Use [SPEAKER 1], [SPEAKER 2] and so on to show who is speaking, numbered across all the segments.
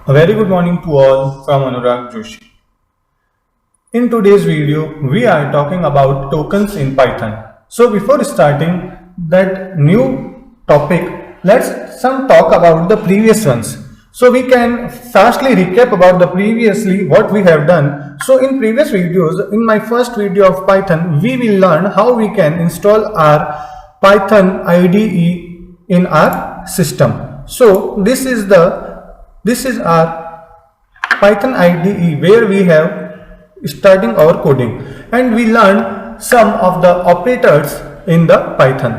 [SPEAKER 1] A very good morning to all from Anurag Joshi. In today's video, we are talking about tokens in Python. So before starting that new topic, let's talk about the previous ones. So we can fastly recap about the previously what we have done. So in previous videos, in my first video of Python, we will learn how we can install our Python IDE in our system. So this is our Python IDE where we have starting our coding and we learn some of the operators in the Python.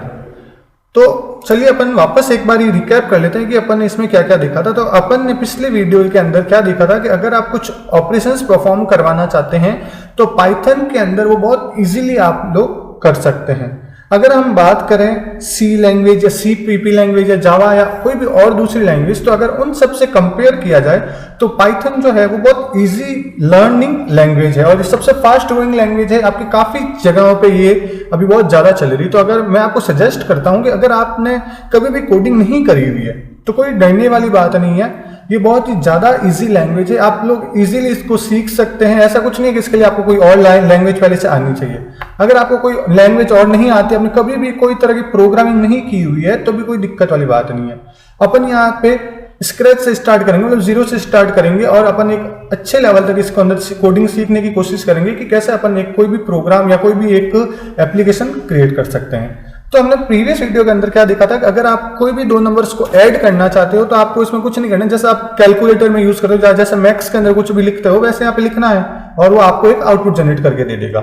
[SPEAKER 1] तो चलिए अपन वापस एक बार recap कर लेते हैं कि अपन ने इसमें क्या क्या देखा था। तो अपन ने पिछले वीडियो के अंदर क्या देखा था कि अगर आप कुछ ऑपरेशंस परफॉर्म करवाना चाहते हैं तो पाइथन के अंदर वो बहुत इजीली आप लोग कर सकते हैं। अगर हम बात करें सी लैंग्वेज या सी पीपी लैंग्वेज या जावा या कोई भी और दूसरी लैंग्वेज, तो अगर उन सब से कंपेयर किया जाए तो पाइथन जो है वो बहुत इजी लर्निंग लैंग्वेज है और ये सबसे फास्ट ग्रोइंग लैंग्वेज है। आपकी काफी जगहों पे ये अभी बहुत ज्यादा चल रही है। तो अगर मैं आपको सजेस्ट करता हूं कि अगर आपने कभी भी कोडिंग नहीं करी हुई है तो कोई डरने वाली बात नहीं है, ये बहुत ही ज्यादा इजी लैंग्वेज है। आप लोग इजीली इसको सीख सकते हैं। ऐसा कुछ नहीं है कि इसके लिए आपको कोई और लैंग्वेज पहले से आनी चाहिए। अगर आपको कोई लैंग्वेज और नहीं आती, आपने कभी भी कोई तरह की प्रोग्रामिंग नहीं की हुई है तो भी कोई दिक्कत वाली बात नहीं है। अपन यहाँ पे स्क्रैच से स्टार्ट करेंगे, मतलब जीरो से स्टार्ट करेंगे और अपन एक अच्छे लेवल तक इसको अंदर कोडिंग सीखने की कोशिश करेंगे कि कैसे अपन एक कोई भी प्रोग्राम या कोई भी एक एप्लीकेशन क्रिएट कर सकते हैं। तो हमने प्रीवियस वीडियो के अंदर क्या देखा था कि अगर आप कोई भी दो नंबर्स को ऐड करना चाहते हो तो आपको इसमें कुछ नहीं करना है। जैसे आप कैलकुलेटर में यूज करते हो, जैसे मैक्स के अंदर कुछ भी लिखते हो वैसे यहाँ पे लिखना है और वो आपको एक आउटपुट जनरेट करके दे देगा।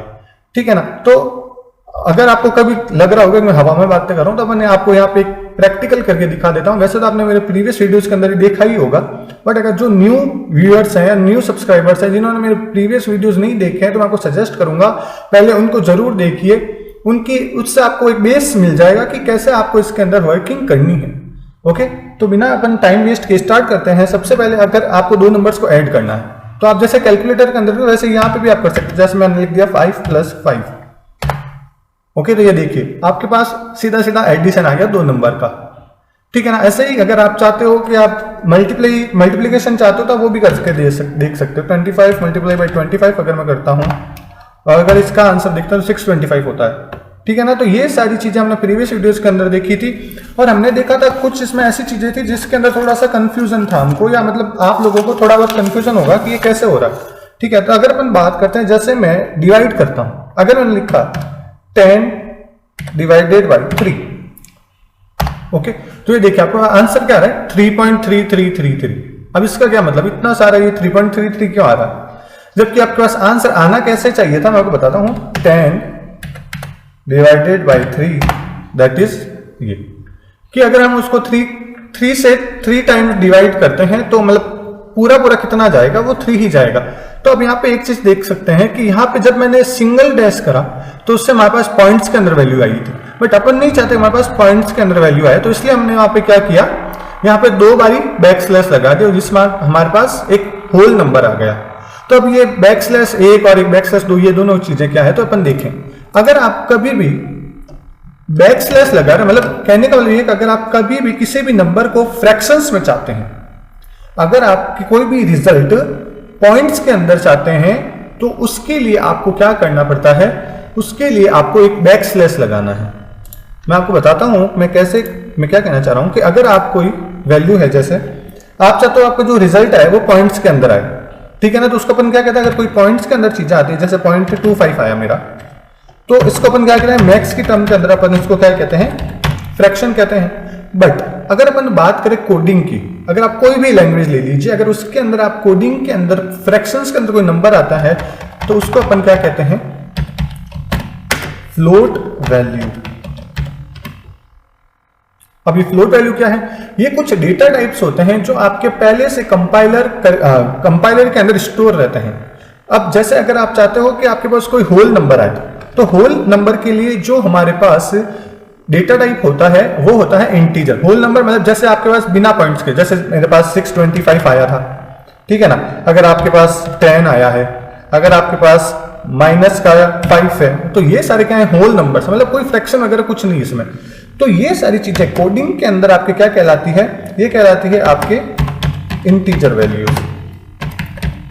[SPEAKER 1] ठीक है ना। तो अगर आपको कभी लग रहा होगा कि मैं हवा में बातें कर रहा हूं तो मैंने आपको यहाँ पे एक प्रैक्टिकल करके दिखा देता हूं। वैसे तो आपने मेरे प्रीवियस वीडियोस के अंदर देखा ही होगा, बट अगर जो न्यू व्यूअर्स हैं या न्यू सब्सक्राइबर्स हैं जिन्होंने मेरे प्रीवियस वीडियोस नहीं देखे हैं तो मैं आपको सजेस्ट करूंगा पहले उनको जरूर देखिए। उससे आपको एक बेस मिल जाएगा कि कैसे आपको इसके अंदर वर्किंग करनी है। ओके, तो बिना अपन टाइम वेस्ट के स्टार्ट करते हैं। सबसे पहले अगर आपको दो नंबर्स को ऐड करना है तो आप जैसे कैलकुलेटर के अंदर वैसे यहाँ पे भी आप कर सकते हैं। जैसे मैंने लिख दिया 5 + 5। ओके, तो ये देखिए आपके पास सीधा सीधा एडिशन आ गया दो नंबर का। ठीक है ना। ऐसे ही अगर आप चाहते हो कि आप मल्टीप्लीकेशन चाहते हो तो वो भी करके देख सकते हो। 25 × 25 अगर मैं करता हूं और अगर इसका आंसर देखता हूं तो 625 होता है। ठीक है ना। तो ये सारी चीजें हमने प्रीवियस वीडियोस के अंदर देखी थी और हमने देखा था कुछ इसमें ऐसी चीजें थी जिसके अंदर थोड़ा सा कंफ्यूजन था हमको, या मतलब आप लोगों को थोड़ा बहुत कंफ्यूजन होगा कि ये कैसे हो रहा है। ठीक है। तो अगर अपन बात करते हैं, जैसे मैं डिवाइड करता हूं, अगर मैंने लिखा 10 / 3। ओके, तो ये देखिए आपको आंसर क्या आ रहा है 3.3333। अब इसका क्या मतलब, इतना सारा ये 3.33 क्यों आ रहा है जबकि आपके पास आंसर आना कैसे चाहिए था मैं आपको बताता हूं। 10 / 3 दैट इज ये कि अगर हम उसको 3 से 3 टाइम्स डिवाइड करते हैं तो मतलब पूरा कितना जाएगा, वो 3 ही जाएगा। तो अब यहाँ पे एक चीज देख सकते हैं कि यहाँ पे जब मैंने सिंगल डैश करा तो उससे हमारे पास पॉइंट्स के अंदर वैल्यू आई थी, बट अपन नहीं चाहते हमारे पास पॉइंट्स के अंदर वैल्यू आए। तो इसलिए हमने यहाँ पे क्या किया, यहाँ पे 2 बारी बैकस्लैश लगा दिया जिसमें हमारे पास एक होल नंबर आ गया। तो अब ये बैकस्लैश 1 और एक बैकस्लैश 2 ये दोनों चीजें क्या है, तो अपन देखें अगर आप कभी भी बैकस्लैश लगा रहे, मतलब कहने का मतलब ये कि अगर आप कभी भी किसी भी नंबर को फ्रैक्शंस में चाहते हैं, अगर आप कोई भी रिजल्ट पॉइंट्स के अंदर चाहते हैं तो उसके लिए आपको क्या करना पड़ता है, उसके लिए आपको एक बैकस्लैश लगाना है। मैं आपको बताता हूं मैं क्या कहना चाह रहा हूं कि अगर आप कोई वैल्यू है, जैसे आप चाहते हो आपका जो रिजल्ट है वो पॉइंट्स के अंदर आए। ठीक है ना। तो उसको अपन क्या कहते हैं, अगर कोई पॉइंट्स के अंदर चीजें आती है, जैसे 0.25 आया मेरा, तो इसको अपन क्या कहते हैं, मैक्स की टर्म के अंदर अपन इसको क्या कहते हैं, फ्रैक्शन कहते हैं। बट अगर अपन बात करें कोडिंग की, अगर आप कोई भी लैंग्वेज ले लीजिए, अगर उसके अंदर आप कोडिंग के अंदर फ्रैक्शंस के अंदर कोई नंबर आता है तो उसको अपन क्या कहते हैं, फ्लोट वैल्यू। अब ये फ्लोट वैल्यू क्या है, ये कुछ डेटा टाइप्स होते हैं जो आपके पहले से कंपाइलर के अंदर स्टोर रहते हैं। अब जैसे अगर आप चाहते हो कि आपके पास कोई होल नंबर आए तो होल नंबर के लिए जो हमारे पास डेटा टाइप होता है वो होता है इंटीजर। होल नंबर मतलब जैसे आपके पास बिना पॉइंट्स के, जैसे मेरे पास 625 आया था। ठीक है ना। अगर आपके पास 10 आया है, अगर आपके पास -5 है, तो ये सारे क्या है, होल नंबर्स, मतलब कोई फ्रैक्शन वगैरह कुछ नहीं इसमें। तो ये सारी चीजें कोडिंग के अंदर आपके क्या कहलाती है, ये कहलाती है आपके इंटीजर वैल्यूज,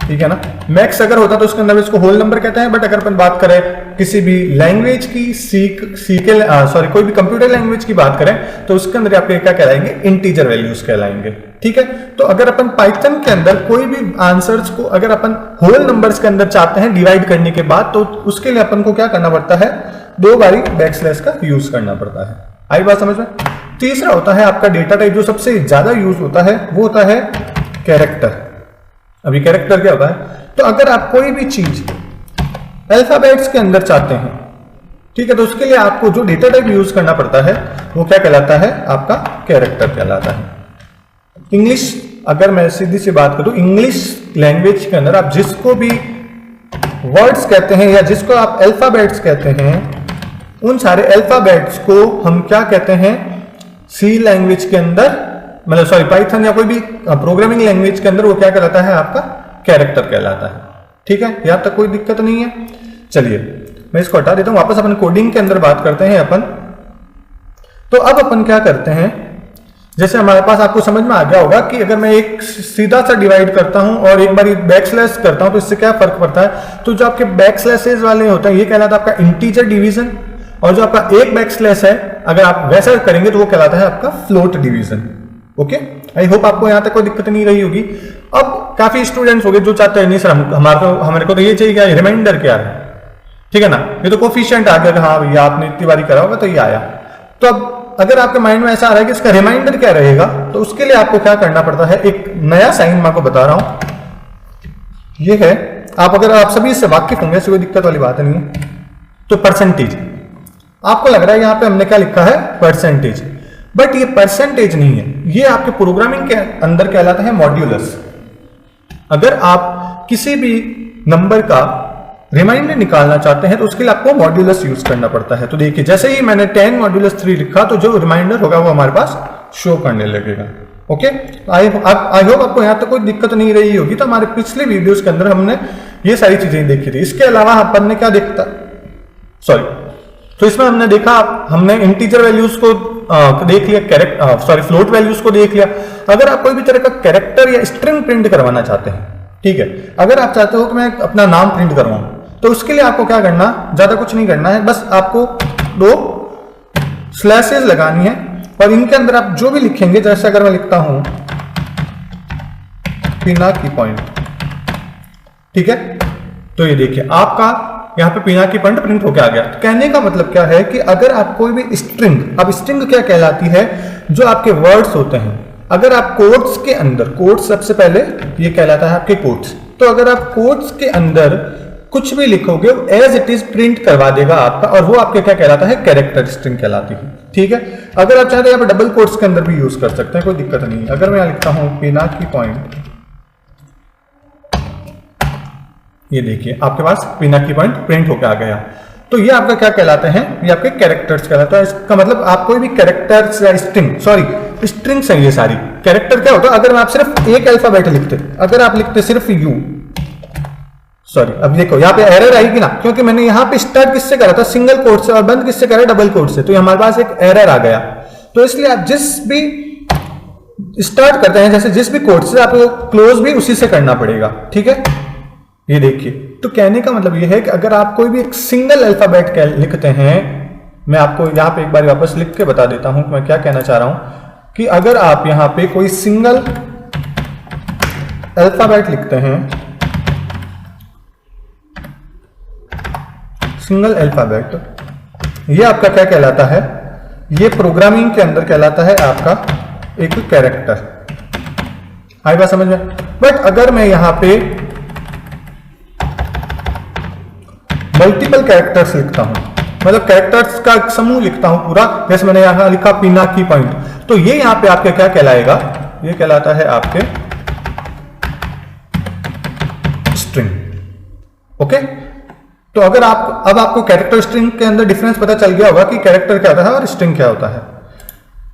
[SPEAKER 1] ठीक है ना। मैक्स अगर होता तो उसके अंदर इसको होल नंबर कहते हैं, बट अगर अपन बात करें किसी भी लैंग्वेज की कोई भी कंप्यूटर लैंग्वेज की बात करें तो उसके अंदर आपके क्या कहलाएंगे, इंटीजर वैल्यूज कहलाएंगे, ठीक है। तो अगर अपन पाइथन के अंदर कोई भी आंसर्स को अगर अपन होल नंबर्स के अंदर चाहते हैं डिवाइड करने के बाद, तो उसके लिए अपन को क्या करना पड़ता है, 2 बारी बैकस्लैश का यूज करना पड़ता है। आई बात समझ में। तीसरा होता है आपका डेटा टाइप, जो सबसे ज्यादा यूज होता है वो होता है कैरेक्टर। अभी कैरेक्टर क्या होता है, तो अगर आप कोई भी चीज अल्फाबेट्स के अंदर चाहते हैं, ठीक है, तो उसके लिए आपको जो डेटा टाइप यूज करना पड़ता है वो क्या कहलाता है, आपका कैरेक्टर कहलाता है। इंग्लिश, अगर मैं सीधी सी बात करूं, इंग्लिश लैंग्वेज के अंदर आप जिसको भी वर्ड्स कहते हैं या जिसको आप अल्फाबेट्स कहते हैं, उन सारे अल्फाबेट्स को हम क्या कहते हैं, सी लैंग्वेज के अंदर, मतलब पाइथन या कोई भी प्रोग्रामिंग लैंग्वेज के अंदर वो क्या कहलाता है, आपका कैरेक्टर कहलाता है, ठीक है। यहां तक कोई दिक्कत नहीं है। चलिए मैं इसको हटा देता हूं, वापस अपन कोडिंग के अंदर बात करते हैं अपन। तो अब अपन क्या करते हैं, जैसे हमारे पास आपको समझ में आ गया होगा कि अगर मैं एक सीधा सा डिवाइड करता हूं और एक बार बैकस्लैश करता हूं तो इससे क्या फर्क पड़ता है, तो जो आपके बैकस्लैशेस वाले होते हैं ये कहलाता है आपका इंटीजर डिवीजन, और जो आपका एक बैकस्लैश है अगर आप वैसा करेंगे तो वो कहलाता है आपका float division. Okay, I hope आपको यहां तक कोई दिक्कत नहीं रही होगी। अब काफी स्टूडेंट्स हो गए जो चाहते हैं नहीं सर हमारे को तो ये चाहिए, क्या रिमाइंडर क्या है, ठीक है ना, ये तो कोफिशिएंट आ गया, हाँ भैया आपने इतनी बारी करा होगा तो ये आया। तो अब अगर आपके माइंड में ऐसा आ रहा है कि इसका रिमाइंडर क्या रहेगा, तो उसके लिए आपको क्या करना पड़ता है, एक नया साइन मैं आपको बता रहा हूं, ये है, आप सभी इससे वाकिफ होंगे, कोई दिक्कत वाली बात नहीं है। तो परसेंटेज, आपको लग रहा है यहां पे हमने क्या लिखा है, परसेंटेज, बट ये परसेंटेज नहीं है, ये आपके प्रोग्रामिंग के अंदर कहलाता है मॉड्यूलस। अगर आप किसी भी नंबर का रिमाइंडर निकालना चाहते हैं तो उसके लिए आपको मॉड्यूलस यूज करना पड़ता है। तो देखिए जैसे ही मैंने 10 मॉड्यूलस 3 लिखा तो जो रिमाइंडर होगा वो हमारे पास शो करने लगेगा। ओके, आई होप आपको यहां तक कोई दिक्कत नहीं रही होगी। तो हमारे पिछले वीडियोस के अंदर हमने ये सारी चीजें देखी थी। इसके अलावा अपन ने क्या देखता, तो इसमें हमने देखा, हमने इंटीजर वैल्यूज को देख लिया, फ्लोट वैल्यूज को देख लिया। अगर आप कोई भी तरह का कैरेक्टर या स्ट्रिंग प्रिंट करवाना चाहते हैं, ठीक है, अगर आप चाहते हो कि मैं अपना नाम प्रिंट करवाऊं, तो उसके लिए आपको क्या करना, ज्यादा कुछ नहीं करना है, बस आपको 2 स्लैशेस लगानी है और इनके अंदर आप जो भी लिखेंगे, जैसे अगर मैं लिखता हूं पिनाकी पॉइंट, ठीक है, तो ये देखिए आपका यहां पे पिनाकी पॉइंट प्रिंट होकर आ गया। तो कहने का मतलब क्या है कि अगर आप कोई भी स्ट्रिंग, अब स्ट्रिंग क्या कहलाती है, जो आपके वर्ड्स होते हैं, अगर आप कोट्स के अंदर, कोट्स सबसे पहले ये कहलाता है आपके कोट्स, तो अगर आप कोट्स के अंदर कुछ भी लिखोगे एज इट इज प्रिंट करवा देगा आपका, और वो आपके क्या कहलाता है, कैरेक्टर स्ट्रिंग कहलाती है, ठीक है। अगर आप चाहते हैं यहाँ पे डबल कोट्स के अंदर भी यूज कर सकते हैं, कोई दिक्कत नहीं। अगर मैं यहां लिखता हूं पिनाकी पॉइंट, ये देखिए आपके पास पिनाकी पॉइंट प्रिंट होकर आ गया, तो ये आपका क्या कहलाते हैं, ये आपके कैरेक्टर्स कहलाता है। इसका मतलब आप कोई भी कैरेक्टर्स या स्ट्रिंग्स हैं ये सारी। कैरेक्टर क्या होता है, अगर आप सिर्फ एक अल्फाबेट लिखते, अगर आप लिखते सिर्फ यू, अब देखो यहाँ पे एरर आएगी ना, क्योंकि मैंने यहाँ पे स्टार्ट किससे करा था, सिंगल कोट से, और बंद किससे करा, डबल कोट से, तो हमारे पास एक एरर आ गया। तो इसलिए आप जिस भी स्टार्ट करते हैं, जैसे जिस भी कोट से, आपको क्लोज भी उसी से करना पड़ेगा, ठीक है। ये देखिए, तो कहने का मतलब ये है कि अगर आप कोई भी एक सिंगल अल्फाबेट लिखते हैं, मैं आपको यहां पे एक बार वापस लिख के बता देता हूं कि मैं क्या कहना चाह रहा हूं, कि अगर आप यहां पे कोई सिंगल अल्फाबेट लिखते हैं, सिंगल अल्फाबेट, ये आपका क्या कहलाता है, ये प्रोग्रामिंग के अंदर कहलाता है आपका एक कैरेक्टर। आई बात समझ में। बट अगर मैं यहां पे मल्टीपल कैरेक्टर्स लिखता हूं, मतलब कैरेक्टर्स का समूह लिखता हूं पूरा, जैसे मैंने यहां लिखा पिनाकी पॉइंट, तो ये यहां पे आपके क्या कहलाएगा, ये कहलाता है आपके स्ट्रिंग। ओके, तो अगर अब आपको कैरेक्टर स्ट्रिंग के अंदर डिफरेंस पता चल गया होगा कि कैरेक्टर क्या होता है और स्ट्रिंग क्या होता है।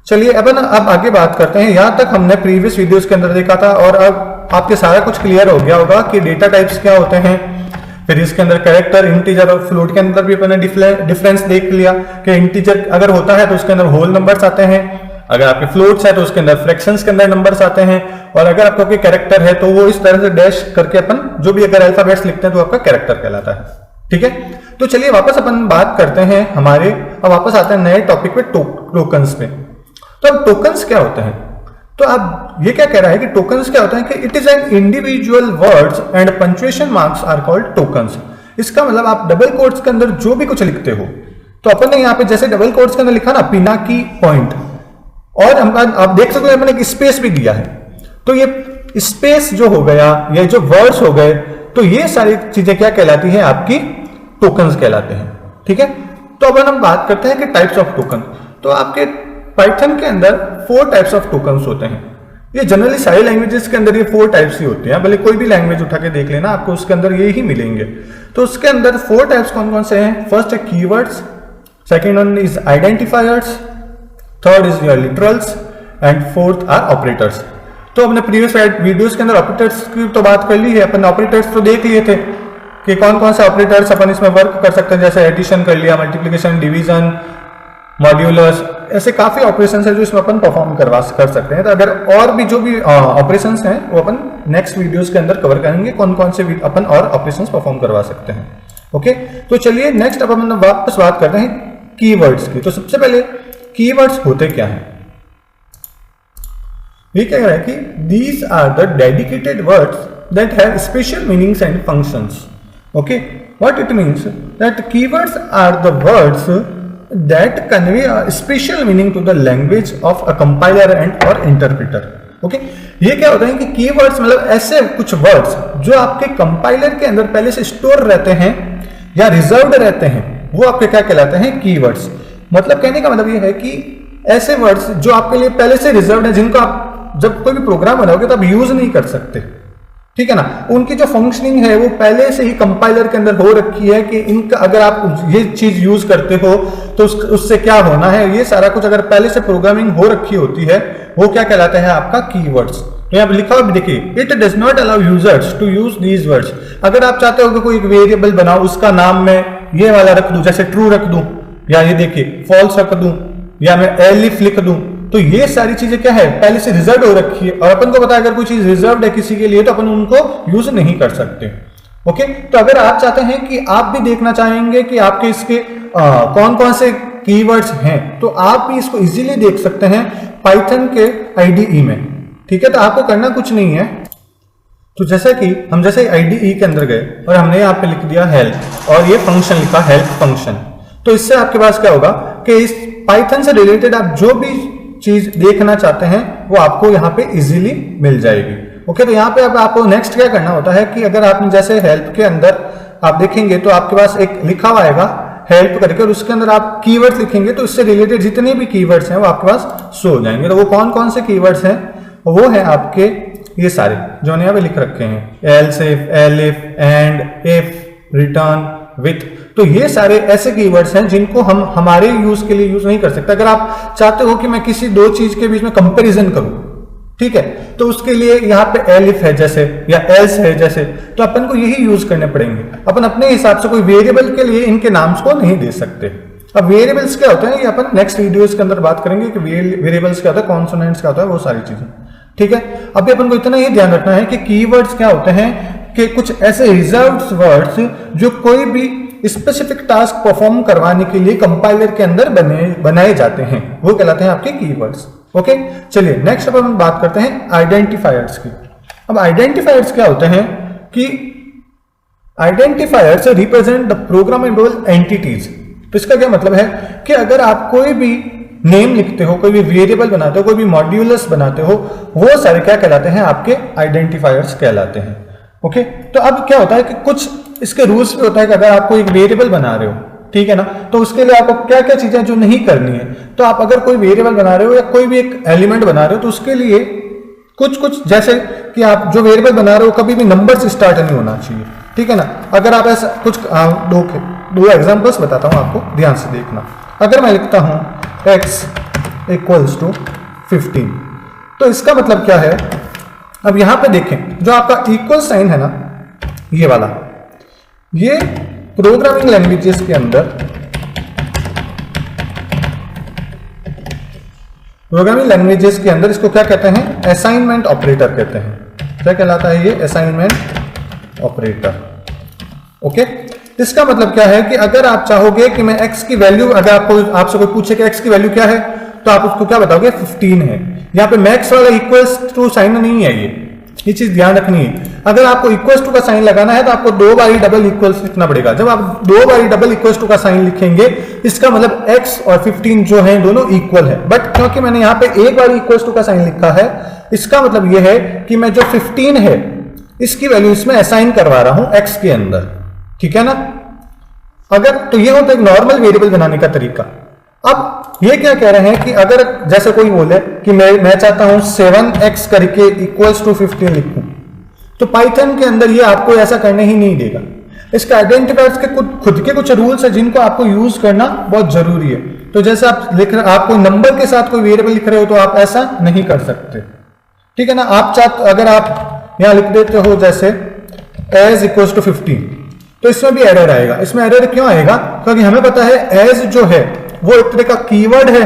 [SPEAKER 1] चलिए अब आगे बात करते हैं। यहां तक हमने प्रीवियस वीडियोस के अंदर देखा था, और अब आपके सारा कुछ क्लियर हो गया होगा कि डेटा टाइप्स क्या होते हैं। फिर इसके अंदर कैरेक्टर, इंटीजर और फ्लोट के अंदर भी अपने डिफरेंस देख लिया कि इंटीजर अगर होता है तो उसके अंदर होल नंबर्स आते हैं, अगर आपके फ्लोट्स है तो उसके अंदर फ्रैक्शंस के अंदर नंबर्स आते हैं, और अगर आपका कोई कैरेक्टर है तो वो इस तरह से डैश करके अपन जो भी अगर अल्फाबेट्स लिखते हैं तो आपका कैरेक्टर कहलाता है। ठीक है, तो चलिए वापस अपन बात करते हैं हमारे, अब वापस आते हैं नए टॉपिक पे, टोकन्स पे। तो अब टोकन्स क्या होते हैं, तो अब ये क्या कह रहा है कि टोकन्स क्या होता है कि it is an individual words and punctuation marks are called tokens. इसका मतलब आप डबल कोट्स के अंदर जो भी कुछ लिखते हो, तो अपन ने यहाँ पे जैसे डबल कोट्स के अंदर लिखा ना पिनाकी पॉइंट, और हम आप देख सकते हो मैंने एक स्पेस भी दिया है, तो ये स्पेस जो हो गया, ये जो वर्ड्स हो गए, तो ये सारी चीजें क्या कहलाती हैं, आपकी टोकन्स कहलाते हैं। ठीक है, तो अब हम बात करते हैं कि टाइप्स ऑफ टोकन। तो आपके पाइथन के अंदर 4 टाइप्स ऑफ टोकन्स होते हैं। ये जनरली सारी लैंग्वेजेस के अंदर ये 4 टाइप्स ही होते हैं, भले कोई भी लैंग्वेज उठा के देख लेना, आपको उसके अंदर ये ही मिलेंगे। तो उसके अंदर 4 टाइप्स कौन कौन से हैं? फर्स्ट है keywords, second one is identifiers, third is your literals, and fourth are operators. तो अपने प्रीवियस वीडियोस के अंदर ऑपरेटर्स की तो बात कर ली है, अपन ऑपरेटर्स तो देख लिए थे कि कौन कौन से ऑपरेटर्स अपन इसमें वर्क कर सकते हैं, जैसे एडिशन कर लिया, मल्टीप्लिकेशन, डिवीजन, मॉड्यूलस, ऐसे काफी ऑपरेशंस है जो इसमें अपन परफॉर्म कर सकते हैं। तो अगर और भी जो भी ऑपरेशंस हैं वो अपन नेक्स्ट वीडियोस के अंदर कवर करेंगे, कौन कौन से अपन और ऑपरेशंस परफॉर्म करवा सकते हैं। ओके, तो चलिए नेक्स्ट अब अपन वापस बात करते हैं कीवर्ड्स की। तो सबसे पहले कीवर्ड्स होते क्या हैं? ये क्या कह रहा है कि these are the dedicated words that have special meanings and functions. Okay, what it means that keywords are the words that convey a special meaning to the language of a compiler and or interpreter. Okay, ये क्या होता है कि keywords मतलब ऐसे कुछ words जो आपके कंपाइलर के अंदर पहले से स्टोर रहते हैं या रिजर्व्ड रहते हैं, वो आपके क्या कहलाते हैं? कीवर्ड्स। मतलब कहने का मतलब ये है कि ऐसे वर्ड्स जो आपके लिए पहले से रिजर्व्ड है, जिनको आप जब कोई भी प्रोग्राम बनाओगे तो आप यूज नहीं कर सकते। ठीक है ना, उनकी जो फंक्शनिंग है वो पहले से ही कंपाइलर के अंदर हो रखी है कि इनका अगर आप ये चीज यूज करते हो तो उससे क्या होना है, ये सारा कुछ अगर पहले से प्रोग्रामिंग हो रखी होती है, वो क्या कहलाता है? आपका कीवर्ड्स। तो यहाँ पे लिखा हुआ देखिए, it does not allow users to use these words. अगर आप चाहते हो कि कोई एक वेरिएबल बनाओ, उसका नाम मैं ये वाला रख दूं, जैसे ट्रू रख दूं, या ये देखिए फॉल्स रख दूं, या मैं एलिफ लिख दूं, तो ये सारी चीजें क्या है? पहले से रिजर्व हो रखी है, और अपन को पता है अगर कोई चीज रिजर्व है किसी के लिए तो अपन उनको यूज नहीं कर सकते। ओके, तो अगर आप चाहते हैं कि आप भी देखना चाहेंगे कि आपके इसके कौन कौन से कीवर्ड्स हैं, तो आप भी इसको इजीली देख सकते हैं पाइथन के आईडीई में। ठीक है, तो आपको करना कुछ नहीं है। तो जैसा कि हम जैसे आईडीई के अंदर गए और हमने यहाँ पे लिख दिया हेल्प, और ये फंक्शन लिखा हेल्प फंक्शन, तो इससे आपके पास क्या होगा कि इस पाइथन से रिलेटेड आप जो भी चीज देखना चाहते हैं वो आपको यहाँ पे इजीली मिल जाएगी। ओके, तो यहाँ पे अब आपको नेक्स्ट क्या करना होता है कि अगर आपने जैसे हेल्प के अंदर आप देखेंगे तो आपके पास एक लिखा हुआ आएगा हेल्प करके, और उसके अंदर आप कीवर्ड्स लिखेंगे तो इससे रिलेटेड जितने भी कीवर्ड्स हैं वो आपके पास शो हो जाएंगे। तो वो कौन कौन से कीवर्ड्स हैं? वो है आपके ये सारे जो यहाँ पे लिख रखे हैं, else if, elif, and, if, return, with. तो ये सारे ऐसे कीवर्ड्स हैं जिनको हम हमारे यूज के लिए यूज नहीं कर सकते। अगर आप चाहते हो कि मैं किसी दो चीज के बीच में कंपैरिजन करूं, ठीक है, तो उसके लिए यहाँ पे एलिफ है जैसे, या एल्स है जैसे, तो अपन को यही यूज करने पड़ेंगे। अपन अपने हिसाब से कोई वेरिएबल के लिए इनके नाम्स को नहीं दे सकते। अब वेरिएबल्स क्या होता है ये अपन नेक्स्ट वीडियोस के अंदर बात करेंगे कि वेरिएबल्स क्या होता है, कॉन्सोनेंट्स क्या होता है, वो सारी चीजें। ठीक है, अभी अपन को इतना ही ध्यान रखना है कि कीवर्ड्स क्या होते हैं कि कुछ ऐसे रिजर्व्ड वर्ड्स जो कोई भी स्पेसिफिक टास्क परफॉर्म करवाने के लिए कंपाइलर के अंदर बनाए जाते हैं, वो कहलाते हैं आपके कीवर्ड्स। ओके, चलिए नेक्स्ट अब हम बात करते हैं आइडेंटिफायर्स की। अब आइडेंटिफायर्स क्या होते हैं कि identifiers represent the programmable entities. तो इसका क्या मतलब है कि अगर आप कोई भी नेम लिखते हो, कोई भी वेरिएबल बनाते हो, कोई भी मॉड्यूलस बनाते हो, वो सारे क्या कहलाते हैं? आपके आइडेंटिफायर्स कहलाते हैं। ओके, तो अब क्या होता है कि कुछ इसके रूल्स पे होता है कि अगर आप कोई एक वेरिएबल बना रहे हो, ठीक है ना, तो उसके लिए आपको क्या क्या चीजें जो नहीं करनी है। तो आप अगर कोई वेरिएबल बना रहे हो या कोई भी एक एलिमेंट बना रहे हो, तो उसके लिए कुछ जैसे कि आप जो वेरिएबल बना रहे हो कभी भी नंबर से स्टार्ट नहीं होना चाहिए। ठीक है ना, अगर आप ऐसा कुछ दो एग्जांपल्स बताता हूं आपको, ध्यान से देखना। अगर मैं लिखता हूं x = 15, तो इसका मतलब क्या है? अब यहां पे देखें, जो आपका इक्वल साइन है ना, ये वाला, ये प्रोग्रामिंग लैंग्वेजेस के अंदर प्रोग्रामिंग लैंग्वेजेस के अंदर इसको क्या कहते हैं, असाइनमेंट ऑपरेटर कहते हैं। क्या कहलाता है ये, असाइनमेंट ऑपरेटर। ओके, इसका मतलब क्या है कि अगर आप चाहोगे कि मैं x की वैल्यू, अगर आपसे कोई पूछे कि x की वैल्यू क्या है, तो आप उसको क्या बताओगे, 15 है। यहाँ पे मैक्स वाला इक्वल्स टू साइन नहीं है, ये चीज ध्यान रखनी है। अगर आपको इक्वल्स टू का साइन लगाना है तो आपको 2 बारी डबल इक्वल्स लिखना पड़ेगा। जब आप 2 बारी डबल इक्वल्स टू का साइन लिखेंगे, इसका मतलब x और 15 जो है दोनों इक्वल है। बट क्योंकि मैंने यहाँ पे एक बार इक्वल्स टू का साइन लिखा है, इसका मतलब यह है कि मैं जो 15 है इसकी वैल्यू इसमें असाइन करवा रहा हूं x के अंदर, ठीक है ना। अगर तो ये होता है एक नॉर्मल वेरिएबल बनाने का तरीका। अब ये क्या कह रहे हैं कि अगर जैसे कोई बोले कि मैं चाहता हूं 7x करके इक्वल्स टू 15 लिखूं, तो पाइथन के अंदर ये आपको ऐसा करने ही नहीं देगा। इसके आइडेंटिफायर्स के खुद के कुछ रूल्स है जिनको आपको यूज करना बहुत जरूरी है। तो जैसे आप कोई नंबर के साथ कोई वेरिएबल लिख रहे हो तो आप ऐसा नहीं कर सकते, ठीक है ना। अगर आप यहां लिख देते हो जैसे एज इक्वल्स टू 15, तो इसमें भी एरर आएगा। इसमें एरर क्यों आएगा, क्योंकि हमें पता है एज जो है वो एक तरह का कीवर्ड है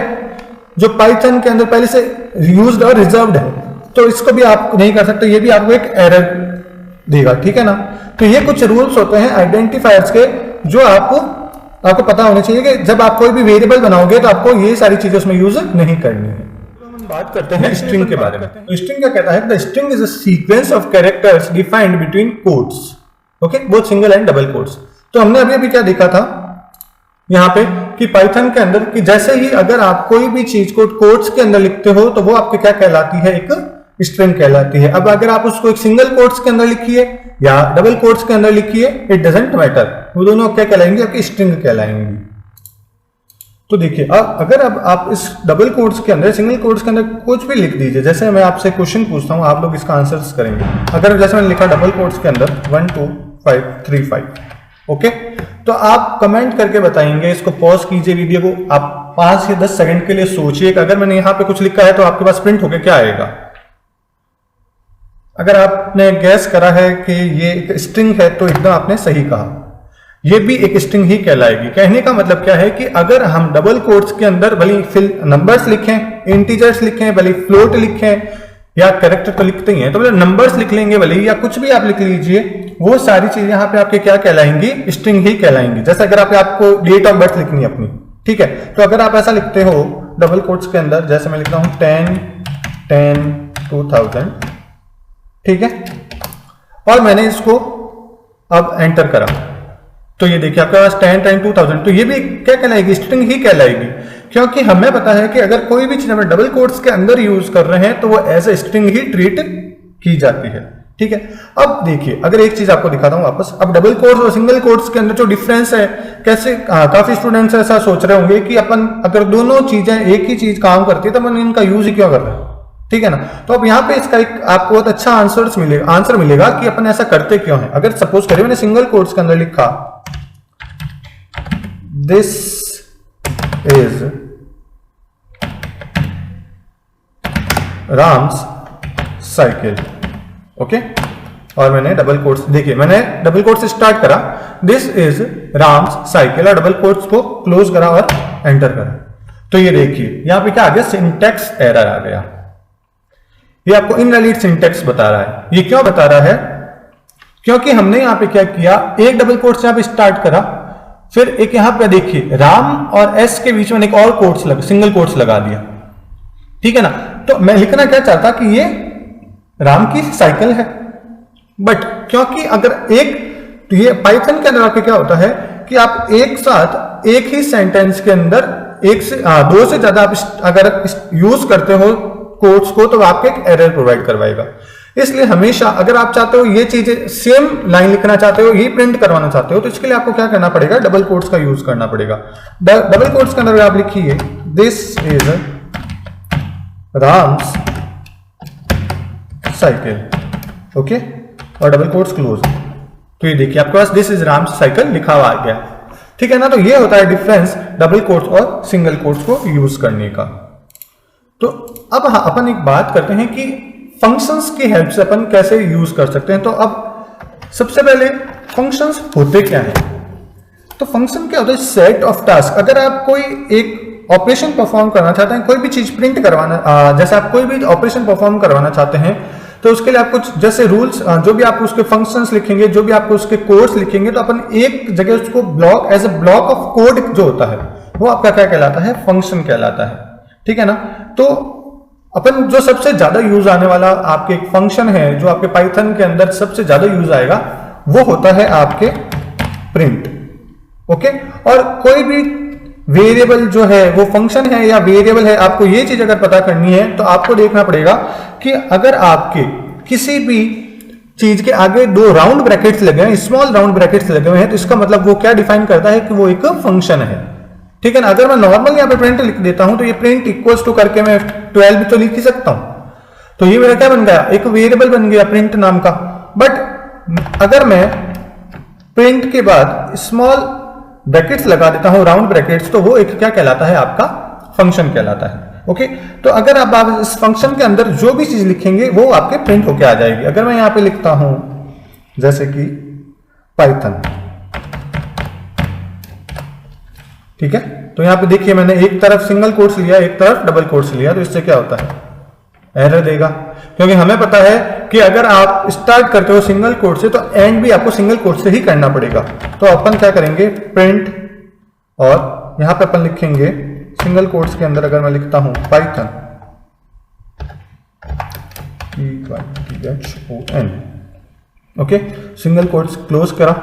[SPEAKER 1] जो पाइथन के अंदर पहले से यूज्ड और रिजर्व्ड है, तो इसको भी आप नहीं कर सकते, ये भी आपको एक एरर देगा, ठीक है ना। तो ये कुछ रूल्स होते हैं आइडेंटिफायर्स के जो आपको पता होने चाहिए कि जब आप कोई भी वेरिएबल बनाओगे तो आपको ये सारी चीजें उसमें यूज नहीं करनी है। हम बात करते हैं स्ट्रिंग के बारे में। तो स्ट्रिंग क्या कहता है, the string is a sequence of characters defined between quotes, okay, both single and double quotes. तो हमने अभी क्या देखा था यहाँ पे कि पाइथन के अंदर कि जैसे ही अगर आप कोई भी चीज को कोट्स के अंदर लिखते हो तो वो आपके क्या कहलाती है, एक स्ट्रिंग कहलाती है। अब अगर आप उसको एक सिंगल कोट्स के अंदर लिखिए या डबल कोट्स के अंदर लिखिए, इट डजंट मैटर, वो दोनों क्या कहलाएंगे, आपकी स्ट्रिंग कहलाएंगी। तो देखिए अब अगर अब आप इस डबल कोट्स के अंदर, सिंगल कोट्स के अंदर कुछ भी लिख दीजिए, जैसे मैं आपसे क्वेश्चन पूछता हूं, आप लोग इसका आंसर करेंगे। अगर जैसे मैंने लिखा डबल कोट्स के अंदर 1 2 5 3 5, ओके, तो आप कमेंट करके बताएंगे। इसको पॉज कीजिए वीडियो को, आप 5 या 10 सेकंड के लिए सोचिए कि अगर मैंने यहां पे कुछ लिखा है तो आपके पास प्रिंट होकर क्या आएगा। अगर आपने गैस करा है कि ये एक स्ट्रिंग है तो एकदम आपने सही कहा, ये भी एक स्ट्रिंग ही कहलाएगी। कहने का मतलब क्या है कि अगर हम डबल कोट्स के अंदर भले फिल नंबर्स लिखें, इंटीजर्स लिखें, भले फ्लोट लिखें या कैरेक्टर तो लिखते ही हैं, तो भले नंबर्स लिख लेंगे भले या कुछ भी आप लिख लीजिए, वो सारी चीजें यहाँ पे आपके क्या कहलाएंगी, स्ट्रिंग ही कहलाएंगी। जैसे अगर आपको डेट ऑफ बर्थ लिखनी है अपनी, ठीक है, तो अगर आप ऐसा लिखते हो डबल कोट्स के अंदर, जैसे मैं लिखता हूं 10/10/2000, ठीक है, और मैंने इसको अब एंटर करा, तो ये देखिए आपके पास 10/10/2000, तो ये भी क्या कहलाएगी, स्ट्रिंग ही कहलाएगी। क्योंकि हमें पता है कि अगर कोई भी चीज हम डबल कोट्स के अंदर यूज कर रहे हैं तो वो एज ए स्ट्रिंग ही ट्रीट की जाती है, ठीक है। अब देखिए अगर एक चीज आपको दिखाता हूं वापस, अब डबल कोट्स और सिंगल कोट्स के अंदर जो डिफरेंस है, कैसे काफी स्टूडेंट्स ऐसा सोच रहे होंगे कि अपन अगर दोनों चीजें एक ही चीज काम करती है तो अपन इनका यूज ही क्यों कर रहे हैं, ठीक है ना। तो अब यहाँ पे इसका एक आपको बहुत अच्छा आंसर मिलेगा कि अपन ऐसा करते क्यों है। अगर सपोज करिए मैंने सिंगल कोट्स के अंदर लिखा this is Ram's cycle, okay, और मैंने डबल कोट्स, देखिए मैंने डबल कोट्स स्टार्ट करा, दिस इज राम्स साइकिल, और डबल कोट्स को क्लोज करा और एंटर करा, तो ये देखिए यहां पे क्या आ गया, सिंटैक्स एरर आ गया। ये आपको इनवैलिड सिंटैक्स बता रहा है। ये क्यों बता रहा है, क्योंकि हमने यहां पे क्या किया, एक डबल कोट्स यहां पे स्टार्ट करा, फिर एक यहां पे देखिए राम और एस के बीच में एक और कोट्स सिंगल कोट्स लगा दिया, ठीक है ना। तो मैं लिखना क्या चाहता कि ये राम की साइकिल है, बट क्योंकि अगर तो ये पाइथन के अंदर आपके क्या होता है कि आप एक साथ एक ही सेंटेंस के अंदर दो से ज्यादा आप अगर यूज करते हो कोट्स को तो आपको एक एरर प्रोवाइड करवाएगा। इसलिए हमेशा अगर आप चाहते हो ये चीजें सेम लाइन लिखना चाहते हो, ये प्रिंट करवाना चाहते हो, तो इसके लिए आपको क्या करना पड़ेगा, डबल कोट्स का यूज करना पड़ेगा। डबल कोट्स के अंदर आप लिखिए this is Ram's cycle, okay, और डबल कोट्स क्लोज, तो ये देखिए आपके पास दिस इज राम्स साइकिल लिखा हुआ आ गया, ठीक है ना। तो ये होता है डिफरेंस डबल कोट्स और सिंगल कोट्स को यूज करने का। तो अब अपन एक बात करते हैं कि फंक्शंस की हेल्प से अपन कैसे यूज कर सकते हैं। तो अब सबसे पहले फंक्शंस होते क्या हैं, तो फंक्शन क्या होता है, सेट ऑफ टास्क। अगर आप कोई एक ऑपरेशन परफॉर्म करना चाहते हैं, कोई भी चीज प्रिंट करवाना, जैसे आप कोई भी ऑपरेशन परफॉर्म करवाना चाहते हैं, तो उसके लिए आप कुछ जैसे रूल्स, जो भी आप उसके फंक्शंस लिखेंगे, जो भी आपको उसके कोड्स लिखेंगे, तो अपन एक जगह उसको block as a block of code जो होता है वो आपका क्या कहलाता है, फंक्शन कहलाता है। ठीक है ना। तो अपन जो सबसे ज्यादा यूज आने वाला आपके एक फंक्शन है जो आपके पाइथन के अंदर सबसे ज्यादा यूज आएगा, वो होता है आपके प्रिंट। ओके। और कोई भी वेरिएबल जो है वो फंक्शन है या वेरिएबल है, आपको ये चीज अगर पता करनी है तो आपको देखना पड़ेगा कि अगर आपके किसी भी चीज के आगे 2 राउंड ब्रैकेट्स लगे हैं, स्मॉल राउंड ब्रैकेट्स लगे हुए हैं, तो इसका मतलब वो क्या डिफाइन करता है कि वो एक फंक्शन है। ठीक है ना। अगर मैं नॉर्मल यहाँ पे प्रिंट लिख देता हूं तो ये प्रिंट इक्वल्स टू करके मैं 12 भी तो लिख ही सकता हूं, तो ये मेरा क्या बन गया, एक वेरिएबल बन गया प्रिंट नाम का। बट अगर मैं प्रिंट के बाद स्मॉल ब्रैकेट्स लगा देता हूं, राउंड ब्रैकेट्स, तो वो एक क्या कहलाता है, आपका फंक्शन कहलाता है। ओके। तो अगर आप इस फंक्शन के अंदर जो भी चीज लिखेंगे वो आपके प्रिंट होके आ जाएगी। अगर मैं यहां पे लिखता हूं जैसे कि पाइथन, ठीक है, तो यहां पे देखिए मैंने एक तरफ सिंगल कोट्स लिया, एक तरफ डबल कोट्स लिया, तो इससे क्या होता है, एरर देगा, क्योंकि हमें पता है कि अगर आप स्टार्ट करते हो सिंगल कोट से तो एंड भी आपको सिंगल कोट से ही करना पड़ेगा। तो अपन क्या करेंगे, प्रिंट, और यहां पे अपन लिखेंगे सिंगल कोट्स के अंदर अगर मैं लिखता हूं Python, PYTHON, okay, single quotes close करा,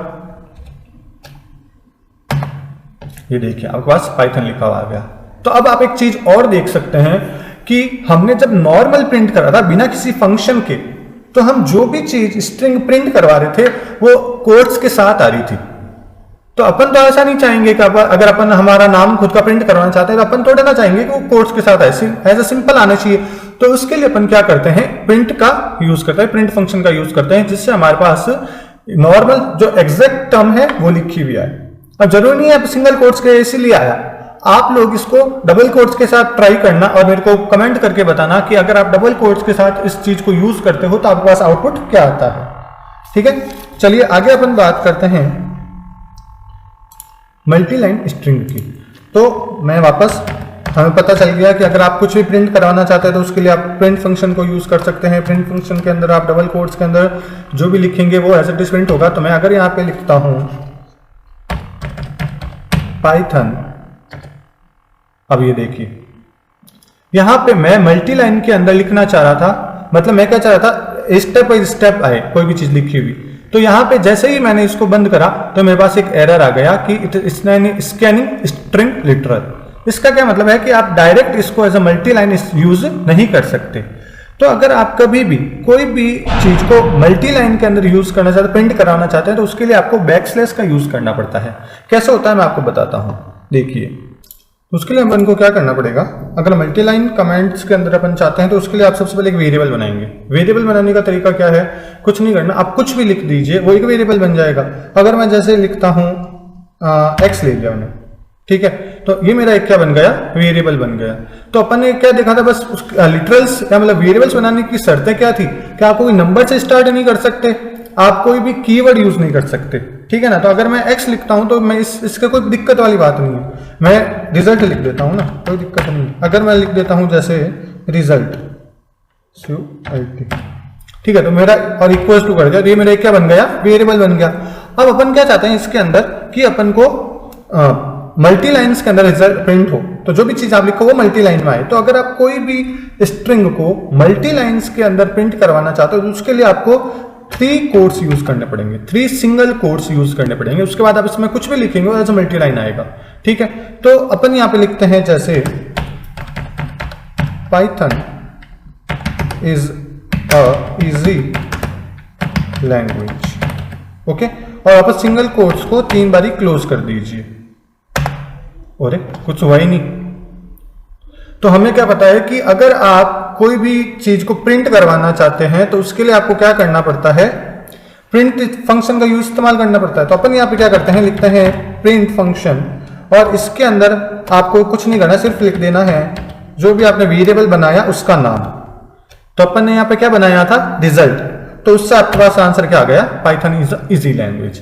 [SPEAKER 1] ये देखिए आपके पास पाइथन लिखा हुआ आ गया। तो अब आप एक चीज और देख सकते हैं कि हमने जब नॉर्मल प्रिंट करा था बिना किसी फंक्शन के, तो हम जो भी चीज स्ट्रिंग प्रिंट करवा रहे थे वो कोट्स के साथ आ रही थी। तो अपन तो ऐसा नहीं चाहेंगे कि अगर अपन हमारा नाम खुद का प्रिंट करवाना चाहते हैं तो अपन थोड़ा ना चाहेंगे कि वो कोट्स के साथ ऐसे सिंपल आना चाहिए। तो उसके लिए अपन क्या करते हैं, प्रिंट का यूज करते हैं, प्रिंट फंक्शन का यूज करते हैं, जिससे हमारे पास नॉर्मल जो एग्जैक्ट टर्म है वो लिखी हुई आए। अब जरूरी नहीं है सिंगल कोट्स के इसीलिए आया, आप लोग इसको डबल कोट्स के साथ ट्राई करना और मेरे को कमेंट करके बताना कि अगर आप डबल कोट्स के साथ इस चीज को यूज करते हो तो आपके पास आउटपुट क्या आता है। ठीक है, चलिए आगे अपन बात करते हैं मल्टी लाइन स्ट्रिंग की। तो मैं वापस, हमें पता चल गया कि अगर आप कुछ भी प्रिंट करवाना चाहते हैं तो उसके लिए आप प्रिंट फंक्शन को यूज कर सकते हैं। प्रिंट फंक्शन के अंदर आप डबल कोट्स के अंदर जो भी लिखेंगे वो एज इट इज प्रिंट होगा। तो मैं अगर यहाँ पे लिखता हूं पाइथन, अब ये देखिए यहां पे मैं मल्टी लाइन के अंदर लिखना चाह रहा था, मतलब मैं क्या चाह रहा था, स्टेप बाय स्टेप आए कोई भी चीज लिखी हुई। तो यहां पे जैसे ही मैंने इसको बंद करा तो मेरे पास एक एरर आ गया कि it is scanning string literal. इसका क्या मतलब है कि आप डायरेक्ट इसको as a multi line use नहीं कर सकते। तो अगर आप कभी भी कोई भी चीज को मल्टी लाइन के अंदर यूज करना चाहते हैं, प्रिंट कराना चाहते हैं, तो उसके लिए आपको बैकस्लैश का यूज करना पड़ता है। कैसे होता है मैं आपको बताता हूं, देखिए। तो उसके लिए अपन को क्या करना पड़ेगा, अगर मल्टी लाइन कमेंट्स के अंदर अपन चाहते हैं तो उसके लिए आप सबसे पहले एक वेरिएबल बनाएंगे। वेरिएबल बनाने का तरीका क्या है, कुछ नहीं करना, आप कुछ भी लिख दीजिए, वो एक वेरिएबल बन जाएगा। अगर मैं जैसे लिखता हूं एक्स ले लिया मैंने, ठीक है, तो ये मेरा एक क्या बन गया, वेरिएबल बन गया। तो अपन ने क्या देखा था, बस लिटरल्स या मतलब वेरिएबल्स बनाने की शर्तें क्या थी कि आप कोई नंबर से स्टार्ट नहीं कर सकते, आप कोई भी कीवर्ड यूज नहीं कर सकते। ठीक है ना। तो अगर मैं एक्स लिखता हूं तो मैं इसका कोई दिक्कत वाली बात नहीं है, मैं रिजल्ट लिख देता हूं ना, कोई दिक्कत नहीं। अगर मैं लिख देता हूं जैसे रिजल्ट, ठीक है, तो मेरा और इक्वल्स टू कर दिया, तो ये मेरा क्या बन गया, वेरिएबल बन गया। अब अपन क्या चाहते हैं इसके अंदर कि अपन को मल्टी लाइन्स के अंदर रिजल्ट प्रिंट हो, तो जो भी चीज आप लिखो वो मल्टी लाइन में आए। तो अगर आप कोई भी स्ट्रिंग को मल्टी लाइन्स के अंदर प्रिंट करवाना चाहते हो तो उसके लिए आपको 3 कोट्स यूज करने पड़ेंगे, 3 सिंगल कोट्स यूज करने पड़ेंगे। उसके बाद आप इसमें कुछ भी लिखेंगे वो एज मल्टी लाइन आएगा। ठीक है, तो अपन यहां पे लिखते हैं जैसे Python is a easy language, okay, और आप सिंगल कोट्स को 3 बारी क्लोज कर दीजिए। और कुछ हुआ ही नहीं। तो हमें क्या पता है कि अगर आप कोई भी चीज को प्रिंट करवाना चाहते हैं तो उसके लिए आपको क्या करना पड़ता है, प्रिंट फंक्शन का यूज इस्तेमाल करना पड़ता है। तो अपन यहाँ पे क्या करते हैं, लिखते हैं प्रिंट फंक्शन, और इसके अंदर आपको कुछ नहीं करना, सिर्फ लिख देना है जो भी आपने वेरिएबल बनाया उसका नाम। तो अपन ने यहाँ पे क्या बनाया था, रिजल्ट, तो उससे आपके पास आंसर क्या आ गया, पाइथन इज इजी लैंग्वेज।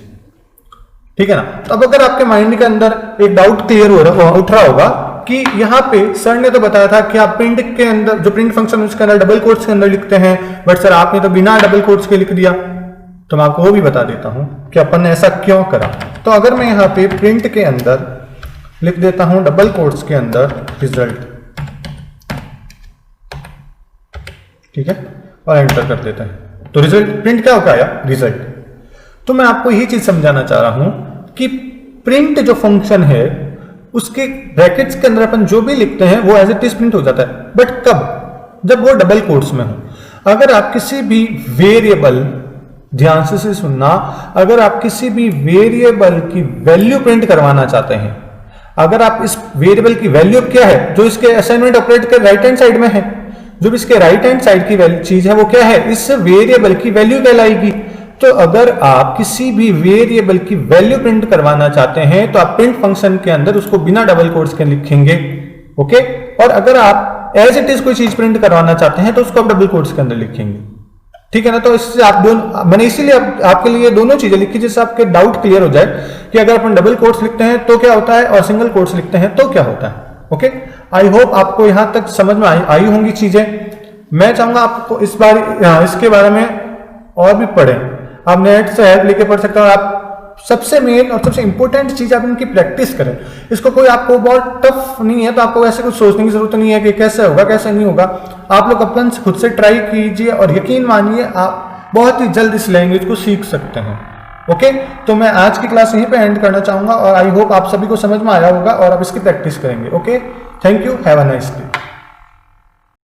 [SPEAKER 1] ठीक है ना। तो अब अगर आपके माइंड के अंदर एक डाउट क्लियर उठ रहा होगा कि यहाँ पे सर ने तो बताया था कि आप प्रिंट के अंदर जो प्रिंट फंक्शन उसके अंदर डबल कोट्स के अंदर लिखते हैं, बट सर आपने तो बिना डबल कोट्स के लिख दिया। तो मैं आपको वो भी बता देता हूं कि अपन ने ऐसा क्यों करा। तो अगर मैं यहाँ पे प्रिंट के अंदर लिख देता हूं डबल कोट्स के अंदर रिजल्ट, ठीक है, और एंटर कर देता है, तो रिजल्ट प्रिंट क्या होगा आया, रिजल्ट। तो मैं आपको यही चीज समझाना चाह रहा हूं कि प्रिंट जो फंक्शन है उसके ब्रैकेट्स के अंदर अपन जो भी लिखते हैं वो एज इट इज प्रिंट हो जाता है, बट कब, जब वो डबल कोट्स में हो। अगर आप किसी भी वेरिएबल, ध्यान से सुनना, अगर आप किसी भी वेरिएबल की वैल्यू प्रिंट करवाना चाहते हैं, अगर आप इस वेरिएबल की वैल्यू क्या है जो इसके असाइनमेंट ऑपरेट के राइट हैंड साइड में है, जो भी इसके राइट हैंड साइड की चीज है वो क्या है, इस वेरिएबल की वैल्यू कहलाएगी। तो अगर आप किसी भी वेरिएबल की वैल्यू प्रिंट करवाना चाहते हैं तो आप प्रिंट फंक्शन के अंदर उसको बिना डबल कोट्स के लिखेंगे, ओके। और अगर आप एज इट इज कोई चीज प्रिंट करवाना चाहते हैं तो उसको आप डबल कोट्स के अंदर लिखेंगे, ठीक है ना। तो इससे आप दोनों, मैंने इसीलिए आपके लिए दोनों चीजें लिखी जिससे आपके डाउट क्लियर हो जाए कि अगर अपन डबल कोट्स लिखते हैं तो क्या होता है और सिंगल कोट्स लिखते हैं तो क्या होता है, ओके। आई होप आपको यहां तक समझ में आई होंगी चीजें। मैं चाहूंगा आपको इस बार इसके बारे में और भी पढ़ें, आप नेट से हेल्प लेके पढ़ सकते हो। आप सबसे मेन और सबसे इंपॉर्टेंट चीज आप इनकी प्रैक्टिस करें। इसको कोई आपको बहुत टफ नहीं है तो आपको ऐसे कुछ सोचने की जरूरत नहीं है कि कैसे होगा कैसे नहीं होगा। आप लोग अपन खुद से ट्राई कीजिए और यकीन मानिए आप बहुत ही जल्द इस लैंग्वेज को सीख सकते हैं, ओके। तो मैं आज की क्लास यहीं पे एंड करना चाहूंगा और आई होप आप सभी को समझ में आया होगा और आप इसकी प्रैक्टिस करेंगे, okay. Thank you, have a nice day.